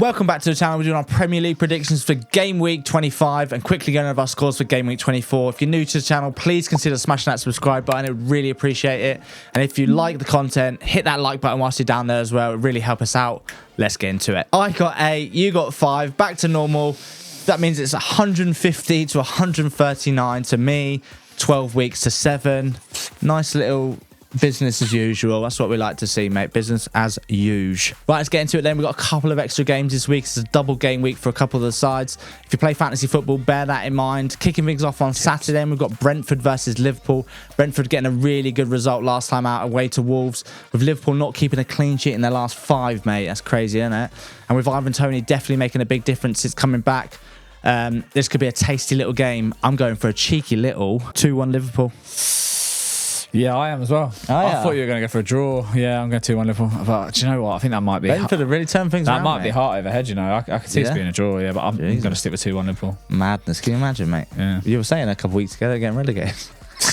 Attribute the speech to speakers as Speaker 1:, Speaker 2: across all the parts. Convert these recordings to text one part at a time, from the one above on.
Speaker 1: Welcome back to the channel. We're doing our Premier League predictions for game week 25 and quickly going over our scores for game week 24. If you're new to the channel, please consider smashing that subscribe button. I would really appreciate it. And if you like the content, hit that like button whilst you're down there as well. It really help us out. Let's get into it. I got 8, you got 5, back to normal. That means it's 150 to 139 to me, 12 weeks to 7. Nice little business as usual. That's what we like to see, mate. Business as usual. Right, let's get into it then. We've got a couple of extra games this week. It's a double game week for a couple of the sides. If you play fantasy football, bear that in mind. Kicking things off on Saturday, we've got Brentford versus Liverpool. Brentford getting a really good result last time out away to Wolves, with Liverpool not keeping a clean sheet in their last 5, mate. That's crazy, isn't it? And with Ivan Toney definitely making a big difference since coming back. This could be a tasty little game. I'm going for a cheeky little 2-1 Liverpool.
Speaker 2: Yeah, I am as well.
Speaker 1: Oh, yeah.
Speaker 2: I thought you were going to go for a draw. Yeah, I'm going 2-1 Liverpool. But do you know what? I think that might be...
Speaker 1: Brentford have really turned things around,
Speaker 2: that might
Speaker 1: mate.
Speaker 2: be heart over head, you know. I could see it being a draw, yeah, but I'm going to stick with 2-1 Liverpool.
Speaker 1: Madness. Can you imagine, mate?
Speaker 2: Yeah.
Speaker 1: You were saying a couple of weeks ago they're getting relegated.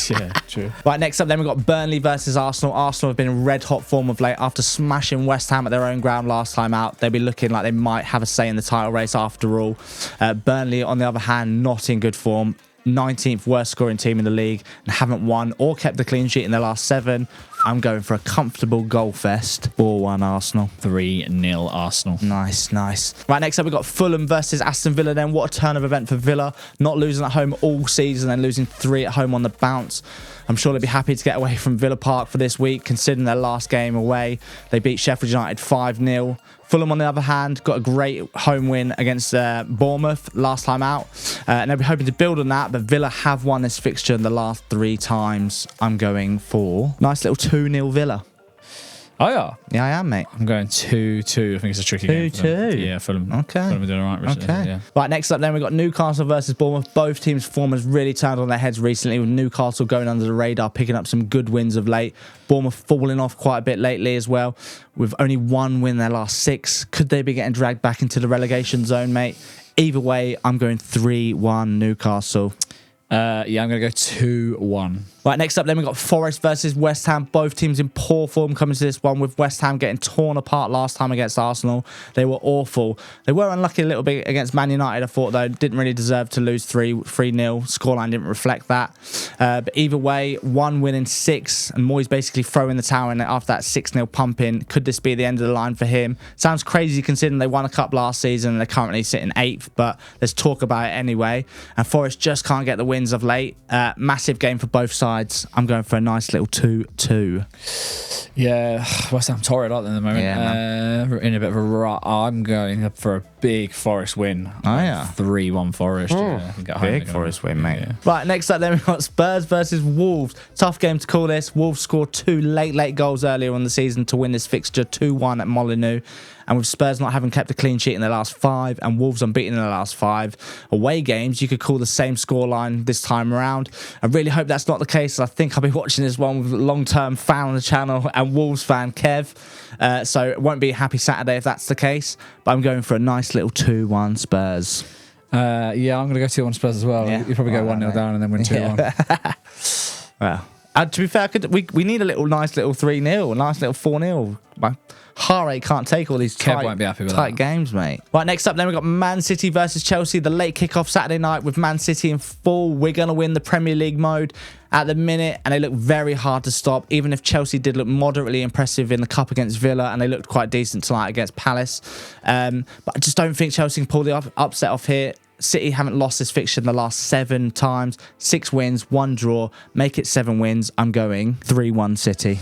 Speaker 2: Yeah, true.
Speaker 1: Right, next up then we've got Burnley versus Arsenal. Arsenal have been in red hot form of late after smashing West Ham at their own ground last time out. They'll be looking like they might have a say in the title race after all. Burnley, on the other hand, not in good form. 19th worst scoring team in the league and haven't won or kept the clean sheet in their last 7. I'm going for a comfortable goal fest. 4-1 Arsenal.
Speaker 2: 3-0 Arsenal.
Speaker 1: Nice, nice. Right, next up we've got Fulham versus Aston Villa then. What a turn of event for Villa. Not losing at home all season and losing 3 at home on the bounce. I'm sure they'll be happy to get away from Villa Park for this week, considering their last game away. They beat Sheffield United 5-0. Fulham, on the other hand, got a great home win against Bournemouth last time out. And they'll be hoping to build on that, but Villa have won this fixture in the last 3 times. I'm going for nice little 2-0 Villa.
Speaker 2: Oh, yeah?
Speaker 1: Yeah, I am, mate.
Speaker 2: I'm going 2-2. I think it's a tricky game.
Speaker 1: 2-2?
Speaker 2: Yeah, Fulham.
Speaker 1: Okay.
Speaker 2: Fulham are doing all right recently.
Speaker 1: Okay.
Speaker 2: Yeah.
Speaker 1: Right, next up then we've got Newcastle versus Bournemouth. Both teams' form has really turned on their heads recently, with Newcastle going under the radar, picking up some good wins of late. Bournemouth falling off quite a bit lately as well, with only 1 win in their last 6. Could they be getting dragged back into the relegation zone, mate? Either way, I'm going 3-1 Newcastle.
Speaker 2: Yeah, I'm going to go 2-1.
Speaker 1: Right, next up then we've got Forest versus West Ham. Both teams in poor form coming to this one, with West Ham getting torn apart last time against Arsenal. They were awful. They were unlucky a little bit against Man United, I thought, though. Didn't really deserve to lose 3-0. Scoreline didn't reflect that. But either way, 1 win in 6, and Moyes basically throwing the towel in after that 6-0 pumping. Could this be the end of the line for him? Sounds crazy considering they won a cup last season and they're currently sitting 8th, but let's talk about it anyway. And Forest just can't get the wins of late. Massive game for both sides. I'm going for a nice little 2-2.
Speaker 2: Yeah, West Ham torrid, aren't they, at the moment?
Speaker 1: Yeah,
Speaker 2: in a bit of a rut. I'm going for a big Forest win.
Speaker 1: Oh, yeah.
Speaker 2: 3-1 Forest. Yeah, I can get home.
Speaker 1: Big Forest win, mate.
Speaker 2: Yeah.
Speaker 1: Right, next up then we've got Spurs versus Wolves. Tough game to call this. Wolves scored 2 late goals earlier on the season to win this fixture, 2-1 at Molineux. And with Spurs not having kept a clean sheet in their last 5 and Wolves unbeaten in their last 5 away games, you could call the same scoreline this time around. I really hope that's not the case. I think I'll be watching this one with a long-term fan on the channel and Wolves fan Kev. So it won't be a happy Saturday if that's the case. But I'm going for a nice little 2-1 Spurs.
Speaker 2: Yeah, I'm going to go 2-1 Spurs as well.
Speaker 1: Yeah.
Speaker 2: You probably go 1-0 down and then win 2-1.
Speaker 1: Yeah. Well, to be fair, we need a nice little 3-0, a nice little 4-0. My heart rate can't take all these
Speaker 2: won't be happy with
Speaker 1: tight
Speaker 2: that.
Speaker 1: games, mate. Right, next up then we've got Man City versus Chelsea. The late kickoff Saturday night with Man City in full. We're going to win the Premier League mode at the minute, and they look very hard to stop, even if Chelsea did look moderately impressive in the Cup against Villa, and they looked quite decent tonight against Palace. But I just don't think Chelsea can pull the upset off here. City haven't lost this fixture in the last 7 times. 6 wins, 1 draw. Make it 7 wins. I'm going 3-1 City.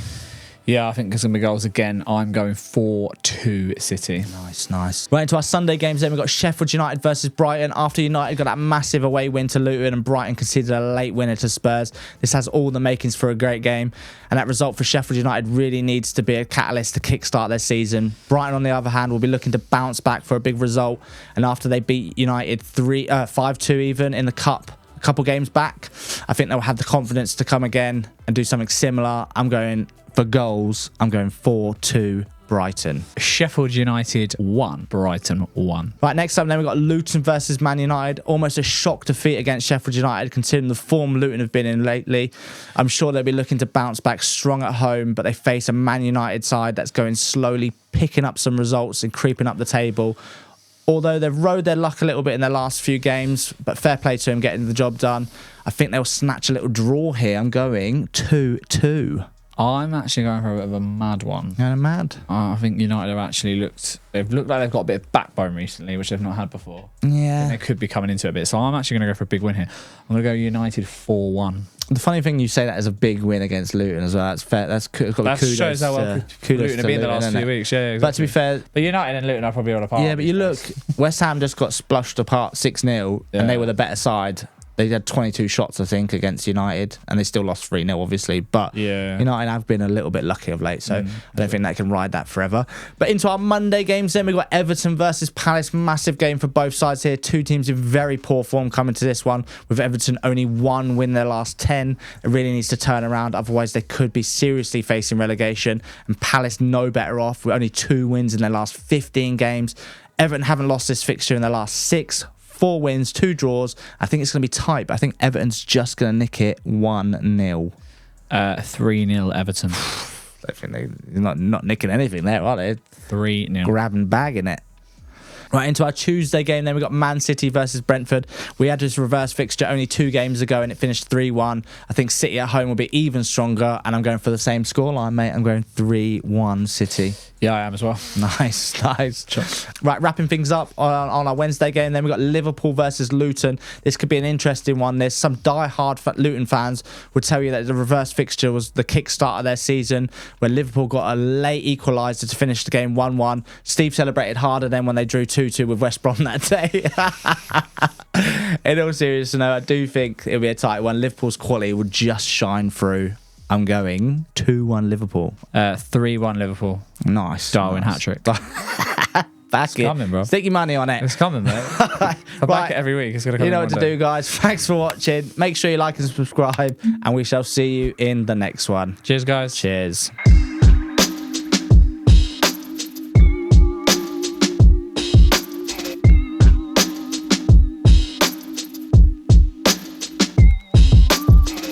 Speaker 2: Yeah, I think there's going to be goals again. I'm going 4-2 City.
Speaker 1: Nice, nice. Right into our Sunday games then. We've got Sheffield United versus Brighton. After United got that massive away win to Luton and Brighton conceded a late winner to Spurs, this has all the makings for a great game. And that result for Sheffield United really needs to be a catalyst to kickstart their season. Brighton, on the other hand, will be looking to bounce back for a big result. And after they beat United 5-2 even in the Cup, a couple games back, I think they'll have the confidence to come again and do something similar. I'm going for goals. I'm going 4-2 Brighton.
Speaker 2: Sheffield United 1, Brighton 1.
Speaker 1: Right, next up then we've got Luton versus Man United. Almost a shock defeat against Sheffield United, considering the form Luton have been in lately. I'm sure they'll be looking to bounce back strong at home, but they face a Man United side that's going slowly, picking up some results and creeping up the table. although they've rode their luck a little bit in their last few games, but fair play to him getting the job done. I think they'll snatch a little draw here. I'm going 2-2.
Speaker 2: I'm actually going for a bit of a mad one.
Speaker 1: Kind of mad.
Speaker 2: I think United have actually they've looked like they've got a bit of backbone recently, which they've not had before.
Speaker 1: Yeah.
Speaker 2: And they could be coming into it a bit. So I'm actually going to go for a big win here. I'm going to go United 4-1.
Speaker 1: The funny thing, you say that as a big win against Luton as well. That's fair. That's got
Speaker 2: That
Speaker 1: kudos.
Speaker 2: shows how well
Speaker 1: kudos
Speaker 2: Luton have been the last few weeks. Yeah, exactly.
Speaker 1: But to be fair,
Speaker 2: but United and Luton are probably on a par.
Speaker 1: yeah, but you look, West Ham just got splashed apart 6-0, and they were the better side. They had 22 shots, I think, against United, and they still lost 3-0, obviously. But United have been a little bit lucky of late, so I don't think they can ride that forever. But into our Monday games then, we've got Everton versus Palace. Massive game for both sides here. Two teams in very poor form coming to this one, with Everton only 1 win their last 10. It really needs to turn around, otherwise they could be seriously facing relegation. And Palace no better off, with only 2 wins in their last 15 games. Everton haven't lost this fixture in their last 6. 4 wins, 2 draws. I think it's going to be tight, but I think Everton's just going to nick it 1-0.
Speaker 2: 3-0 Everton.
Speaker 1: I think they're not nicking anything there, are they?
Speaker 2: 3-0.
Speaker 1: Grabbing bagging it. Right, into our Tuesday game then, we've got Man City versus Brentford. We had this reverse fixture only 2 games ago and it finished 3-1. I think City at home will be even stronger, and I'm going for the same scoreline, mate. I'm going 3-1 City.
Speaker 2: Yeah, I am as well.
Speaker 1: Nice. Right, wrapping things up on our Wednesday game, then we've got Liverpool versus Luton. This could be an interesting one. There's some die-hard Luton fans would tell you that the reverse fixture was the kickstart of their season, where Liverpool got a late equaliser to finish the game 1-1. Steve celebrated harder than when they drew 2-2 with West Brom that day. In all seriousness, no, I do think it'll be a tight one. Liverpool's quality will just shine through. I'm going 2-1 Liverpool.
Speaker 2: 3-1 Liverpool.
Speaker 1: Nice.
Speaker 2: Darwin hat-trick.
Speaker 1: Back it.
Speaker 2: Coming, bro.
Speaker 1: Stick your money on it.
Speaker 2: It's coming, mate. I back it every week. It's going to come.
Speaker 1: You know what to do, guys. Thanks for watching. Make sure you like and subscribe, and we shall see you in the next one.
Speaker 2: Cheers, guys.
Speaker 1: Cheers.